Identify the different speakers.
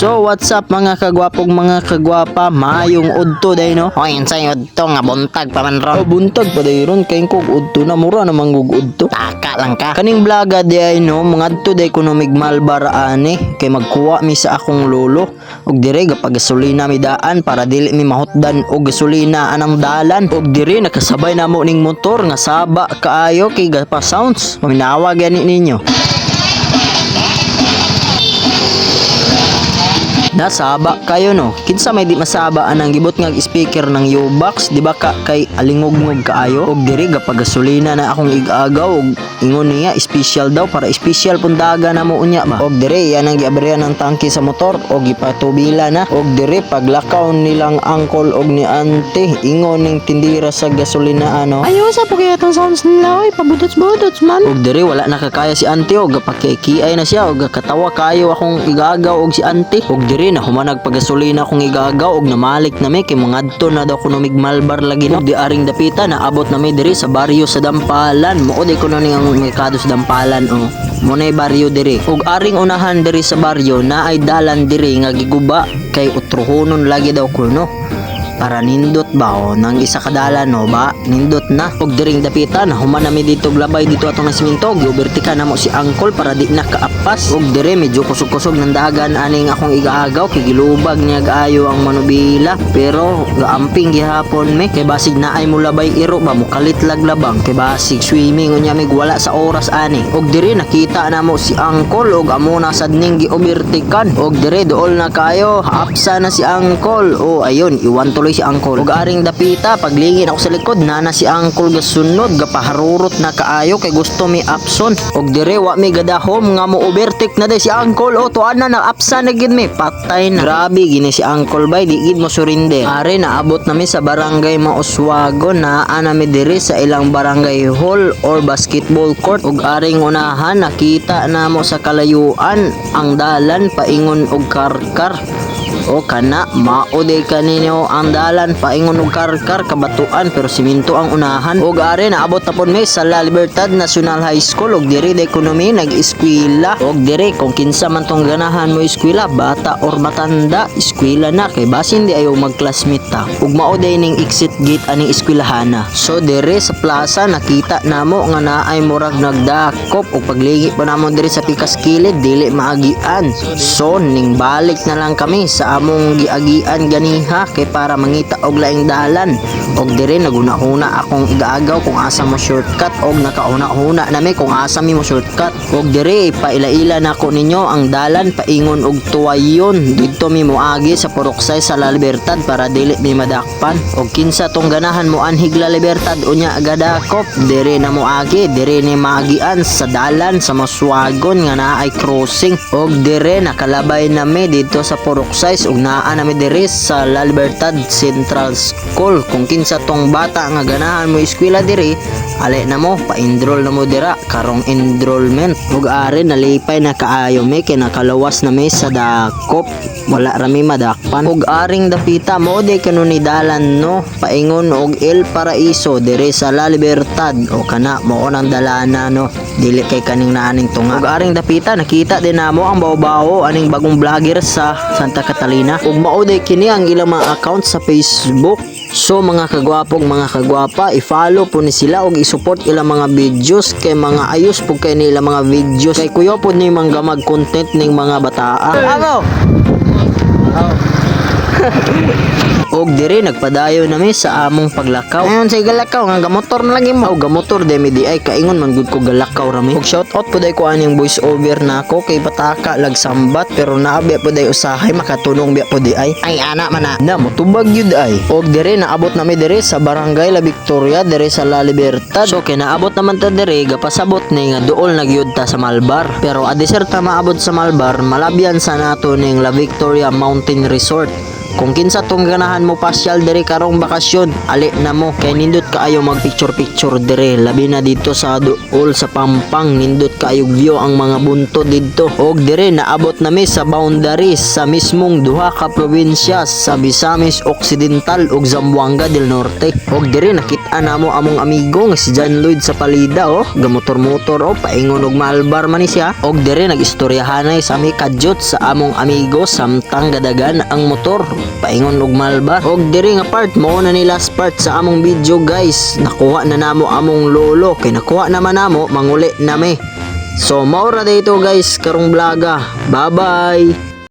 Speaker 1: So what's up mga kagwapong mga kagwapa, maayong udto day no.
Speaker 2: Hoy, unsay udto nga buntag pa man ron.
Speaker 1: Buntag pa day ron kay kog udto na mura na manggug udto.
Speaker 2: Taka lang ka.
Speaker 1: Kaning blaga di ay no, mga adto day kuno migmalbar ani kay magkuha mi sa akong lolo og dire gapag gasolina mi daan para dili mi mahutdan og gasolina anang dalan. Og dire nakasabay namo ning motor nga saba kaayo kay gapa sounds. Paminawa gani ninyo. Nasaba kayo no. Kinsa may di masaba anang gibot nga speaker ng U-box, di ba ka kay alingog-ngog kaayo og diri gapag gasolina na akong igagaw og ingon niya special daw para special pundaga na mo unya ba. Og diri yan ang giaberyan ng tangke sa motor og gipatubila na. Og diri paglakaw nilang angkol og ni ante ingon ning tindira sa gasolina ano.
Speaker 3: Ayaw sa po kaya itong sounds nila, oy, pabudots-budots man.
Speaker 1: Og diri wala nakakaya si ante og gapakikiay na siya og katawa kayo akong igagaw og si ante. Og diri na humanag pagasolina akong igagaw og namalik na mi kay mangadto na daw kuno migmalbar lagi no. Di aring dapita na abot na mi diri sa baryo sa Dampalan. Mao di kuno ning ang merkado sa Dampalan oh. Mo nay baryo diri. Og aring unahan diri sa baryo na ay dalan diri nga giguba kay utruhonon lagi daw kuno. Para nindot ba o nang isa kadala no ba nindot na og diring dapitan human nami dito glabay dito atong nasimento giobertika na mo si angkol para di na kaapas og dire medyo kusog-kusog ng dagan aning akong igaagaw kay gilubag niya gaayo ang manubila pero gaamping gihapon me kay basig naay mo labay iro ba mo kalit laglabang kay basig swimming unya mig wala sa oras ani og dire nakita na mo si angkol og amo na sad ning giobertikan og dire dool na kayo apsa na si angkol o ayun iwan tuloy si angkol ug aring dapita paglingin ako sa likod nana si angkol gasunod gapaharurot na kaayo kay gusto mi apson og dire wa mi gadahom nga mo overtake na day si angkol o tuan na apsa na gid mi patay na grabe gini si angkol bay di gid mo surrender are naabot nami sa barangay Mauswago na mi dire sa ilang barangay hall or basketball court ug aring unahan nakita namo sa kalayuan ang dalan paingon og karkar o kana maoday kanino ang dalan paingon og karkar kabatuan pero siminto ang unahan og are naabot na pud mi sa La Libertad National High School og diri da ekonomi nag-eskwela og diri kung kinsa man tong ganahan mo eskwela bata or matanda eskwela na kay basin di ayo mag-classmate ta ug maoday ning exit gate aning eskwelahan na so diri sa plaza nakita namo nga naay murag nagdakop ug paglingi pa namo diri sa pikas kilid dili maagian so ning balik na lang kami sa among giagian ganiha kay para mangita og laing dalan og dire naguna-una akong igaagaw kung asa mo shortcut og nakauna-una nami kung asa mi mo shortcut og dire paila-ila nako ninyo ang dalan paingon og tuwayon didto mi moagi sa Puruksay sa La Libertad para dili mi madakpan og kinsa tong ganahan mo anhig La Libertad unya agadakop dire na moagi dire ni maagian sa dalan sa Maswagon nga naay crossing og dire nakalabay nami dito sa Puruksay ug naa nami diri sa La Libertad Central School kung kinsa tong bata nga ganahan mo eskwela diri ale na mo pa-enroll na mo dira karong enrollment ug are nalipay na kaayo mi kay nakalawas na mi sa dakop wala rami madakpan ug aring dapita mo de kanuni dalan no paingon og El Paraiso diri sa La Libertad o kana mo nang dalana no dili kay kaning naaning tunga ug aring dapita nakita din namo ang bawo-bawo aning bagong vlogger sa Santa Catalina ug mao de kini ang ilang mga account sa Facebook. So mga kagwapong mga kagwapa, i-follow po ni sila og i-support ilang mga videos kay mga ayos po kay nila mga videos kay kuya po ni manggamag content ning mga bataan. Ako. Og dire nagpadayo nami sa among paglakaw. Ayon sa galakaw nga gamotor na lagi mo. Og gamotor demi di ay kaingon man gud ko galakaw rami. Og shout out pud ay ko aning voice over nako kay bataka lag sambat pero naabi pud ay usahay makatulong biya pud ay.
Speaker 2: Ay ana man
Speaker 1: Na motubag yun ay. Og dire naabot nami dire sa barangay La Victoria dire sa La Libertad. So kay naabot naman ta dire gapasabot ni nga duol nagyud ta sa Malbar. Pero adeser ta maabot sa Malbar malabyan sa nato ning La Victoria Mountain Resort. Kung kinsa tong ganahan man mo pasyal dire karong bakasyon, ali na mo kay nindot kaayo mag picture dire, labi na dito sa duol sa Pampang, nindot kaayo view ang mga bunto didto. Og dire naabot nami sa boundaries sa mismong duha ka probinsya sa Misamis Occidental ug Zamboanga del Norte. Og dire nakita namo among amigo nga si John Lloyd sa palida gamotor-motor paingon og malbar man ni siya. Og dire nagistoryahanay sa mi kadyot sa among amigo samtang gadagan ang motor paingon og malbar. Og dire nga part mo na ni last part sa among video guys, nakuha na namo among lolo kay nakuha naman namo manguli nami. So maura dito guys karong blaga. Bye bye.